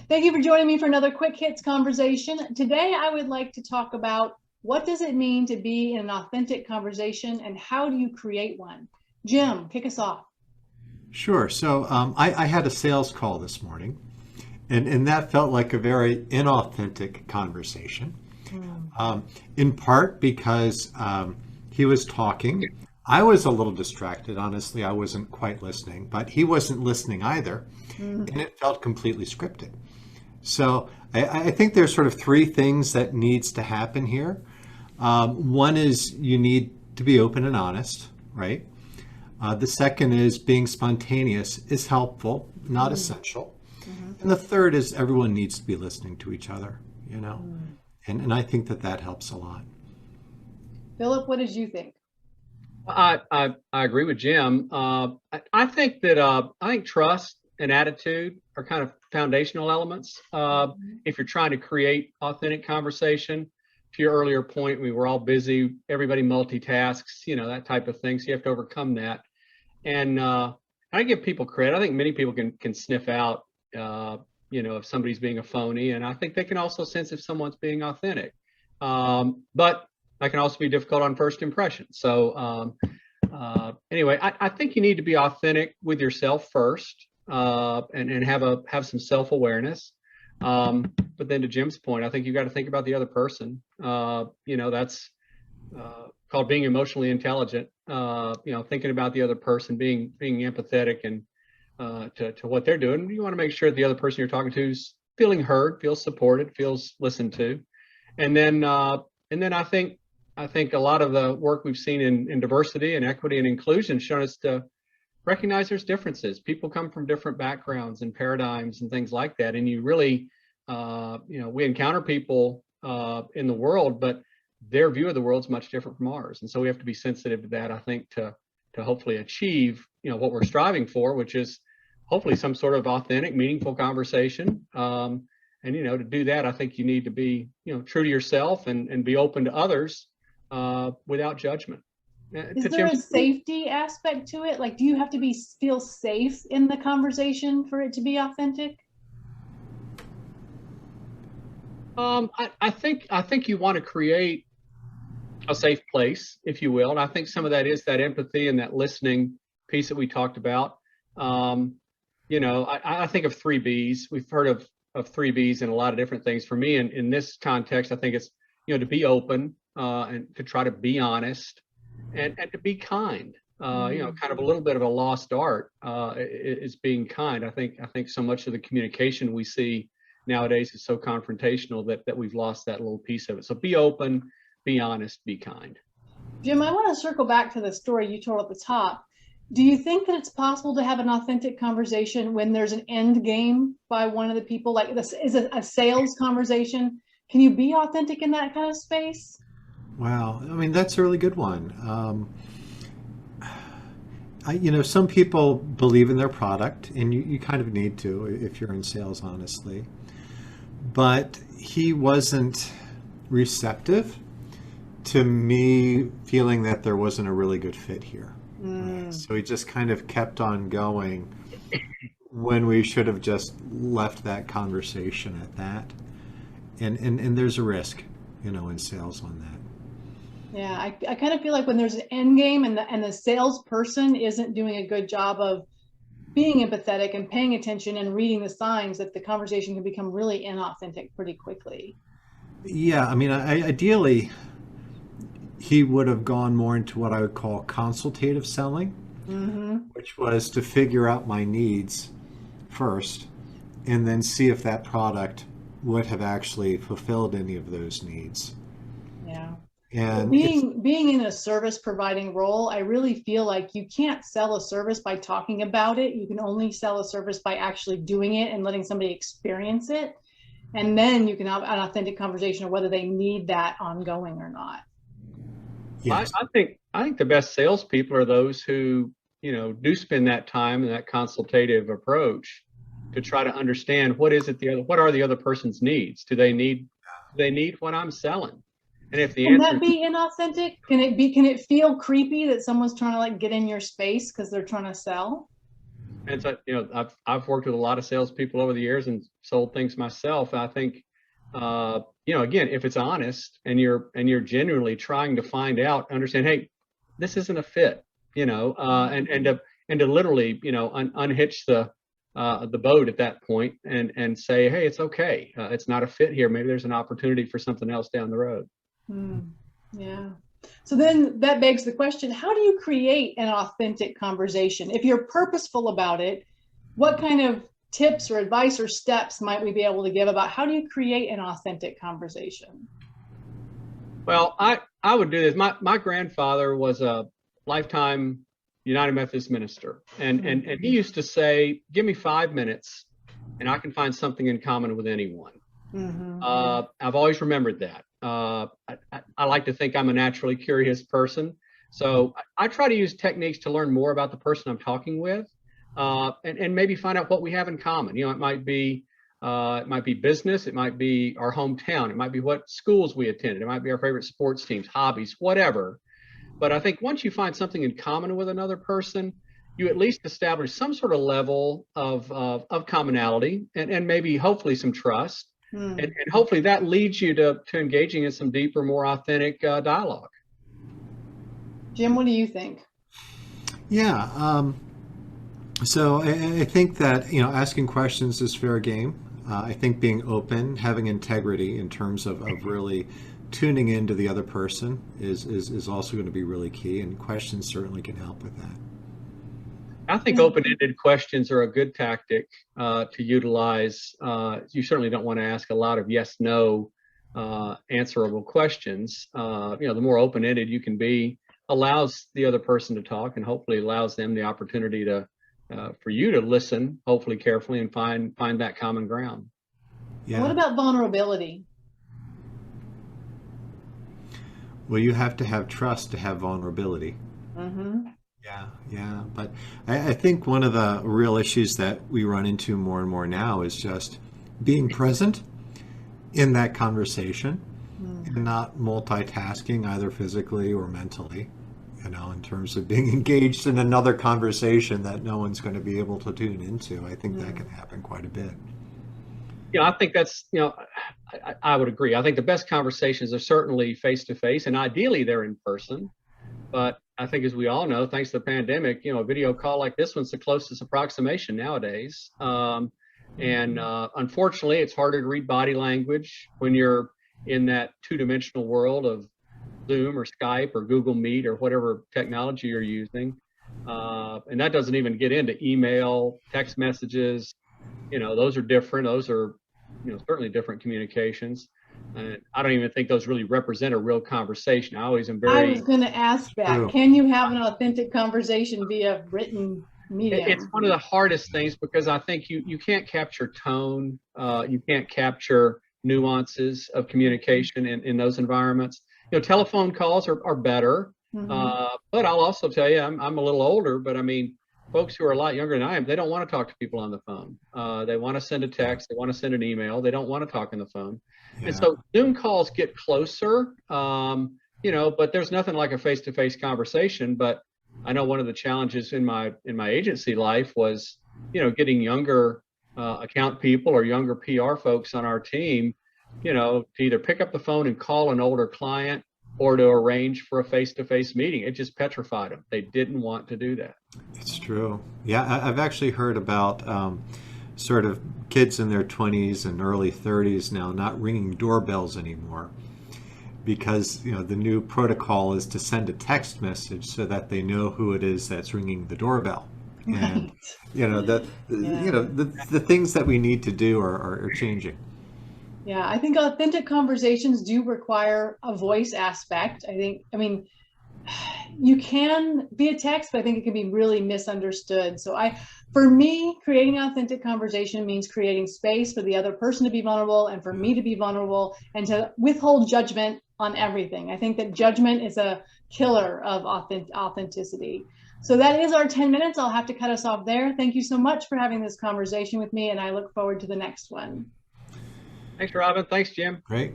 Thank you for joining me for another Quick Hits conversation. Today, I would like to talk about what does it mean to be in an authentic conversation and how do you create one? Jim, kick us off. Sure. So I had a sales call this morning, and that felt like a very inauthentic conversation, Mm. in part because he was talking. I was a little distracted, honestly. I wasn't quite listening, but he wasn't listening either, Mm. and it felt completely scripted. So I think there's sort of three things that needs to happen here. One is you need to be open and honest, right? The second is being spontaneous is helpful, not Mm. essential. Mhm. And the third is everyone needs to be listening to each other, you know? Mm. And I think that that helps a lot. Philip, what did you think? I agree with Jim. I think that I think trust and attitude are kind of foundational elements. If you're trying to create authentic conversation, to your earlier point, we were all busy, everybody multitasks, that type of thing. So you have to overcome that. And I give people credit. I think many people can sniff out, if somebody's being a phony, and I think they can also sense if someone's being authentic. But that can also be difficult on first impression. So anyway, I think you need to be authentic with yourself first, and have some self-awareness. But then to Jim's point, I think you got to think about the other person. That's called being emotionally intelligent. Thinking about the other person, being empathetic and to what they're doing. You want to make sure that the other person you're talking to is feeling heard, feels supported, feels listened to, and then I think a lot of the work we've seen in diversity and equity and inclusion shown us to recognize there's differences. People come from different backgrounds and paradigms and things like that. And you really, we encounter people in the world, but their view of the world is much different from ours. And so we have to be sensitive to that, I think, to hopefully achieve, what we're striving for, which is hopefully some sort of authentic, meaningful conversation. And, to do that, I think you need to be, true to yourself and be open to others without judgment. Is there a safety aspect to it? Like, do you have to feel safe in the conversation for it to be authentic? I think you want to create a safe place, if you will, and I think some of that is that empathy and that listening piece that we talked about. I think of 3 Bs. We've heard of 3 Bs in a lot of different things. For me, in this context, I think it's to be open and to try to be honest and to be kind. Kind of a little bit of a lost art is being kind. I think so much of the communication we see nowadays is so confrontational that we've lost that little piece of it. So be open, be honest, be kind. Jim, I want to circle back to the story you told at the top. Do you think that it's possible to have an authentic conversation when there's an end game by one of the people? Like this is a sales conversation. Can you be authentic in that kind of space? Wow. I mean, that's a really good one. Some people believe in their product, and you kind of need to if you're in sales, honestly. But he wasn't receptive to me feeling that there wasn't a really good fit here. Right? So he just kind of kept on going when we should have just left that conversation at that. And there's a risk, in sales on that. Yeah, I kind of feel like when there's an end game and the salesperson isn't doing a good job of being empathetic and paying attention and reading the signs, that the conversation can become really inauthentic pretty quickly. Yeah, I mean, ideally, he would have gone more into what I would call consultative selling, which was to figure out my needs first and then see if that product would have actually fulfilled any of those needs. Yeah. And being in a service providing role, I really feel like you can't sell a service by talking about it. You can only sell a service by actually doing it and letting somebody experience it. And then you can have an authentic conversation of whether they need that ongoing or not. yes. I think the best salespeople are those who, do spend that time and that consultative approach to try to understand what are the other person's needs? Do they need what I'm selling? And if the Can answer that be inauthentic? Can it feel creepy that someone's trying to like get in your space because they're trying to sell? And so, I've worked with a lot of salespeople over the years and sold things myself. I think, again, if it's honest and you're genuinely trying to find out, understand, hey, this isn't a fit, and to literally, unhitch the boat at that point and say, hey, it's okay. It's not a fit here. Maybe there's an opportunity for something else down the road. Yeah. So then that begs the question, how do you create an authentic conversation? If you're purposeful about it, what kind of tips or advice or steps might we be able to give about how do you create an authentic conversation? Well, I would do this. My grandfather was a lifetime United Methodist minister. And he used to say, give me 5 minutes and I can find something in common with anyone. I've always remembered that. I like to think I'm a naturally curious person. So I try to use techniques to learn more about the person I'm talking with, and maybe find out what we have in common. It might be business, it might be our hometown, it might be what schools we attended, it might be our favorite sports teams, hobbies, whatever. But I think once you find something in common with another person, you at least establish some sort of level of commonality and maybe hopefully some trust. And hopefully that leads you to engaging in some deeper, more authentic dialogue. Jim, what do you think? Yeah. So I think that, asking questions is fair game. I think being open, having integrity in terms of really tuning into the other person is also going to be really key, and questions certainly can help with that. I think open-ended questions are a good tactic to utilize. You certainly don't want to ask a lot of yes, no answerable questions. The more open-ended you can be allows the other person to talk, and hopefully allows them the opportunity for you to listen, hopefully carefully, and find that common ground. Yeah. What about vulnerability? Well, you have to have trust to have vulnerability. Yeah. But I think one of the real issues that we run into more and more now is just being present in that conversation and not multitasking either physically or mentally, in terms of being engaged in another conversation that no one's going to be able to tune into. I think that can happen quite a bit. I think that's, I would agree. I think the best conversations are certainly face-to-face, and ideally they're in person. But I think, as we all know, thanks to the pandemic, a video call like this one's the closest approximation nowadays. Unfortunately, it's harder to read body language when you're in that two-dimensional world of Zoom or Skype or Google Meet or whatever technology you're using. And that doesn't even get into email, text messages. Those are different. Those are, certainly different communications. And I don't even think those really represent a real conversation. I was going to ask that. True. Can you have an authentic conversation via written medium? It's one of the hardest things, because I think you can't capture tone. You can't capture nuances of communication in those environments. Telephone calls are better. But I'll also tell you, I'm a little older, but I mean, folks who are a lot younger than I am, they don't want to talk to people on the phone. They want to send a text. They want to send an email. They don't want to talk on the phone. Yeah. And so Zoom calls get closer, but there's nothing like a face-to-face conversation. But I know one of the challenges in my agency life was, getting younger account people or younger PR folks on our team, to either pick up the phone and call an older client or to arrange for a face-to-face meeting. It just petrified them. They didn't want to do that. It's true. Yeah, I've actually heard about sort of kids in their 20s and early 30s now not ringing doorbells anymore, because the new protocol is to send a text message so that they know who it is that's ringing the doorbell. And the things that we need to do are changing. Yeah, I think authentic conversations do require a voice aspect. You can be a text, but I think it can be really misunderstood. So for me, creating an authentic conversation means creating space for the other person to be vulnerable and for me to be vulnerable and to withhold judgment on everything. I think that judgment is a killer of authenticity. So that is our 10 minutes. I'll have to cut us off there. Thank you so much for having this conversation with me, and I look forward to the next one. Thanks, Robyn. Thanks, Jim. Great.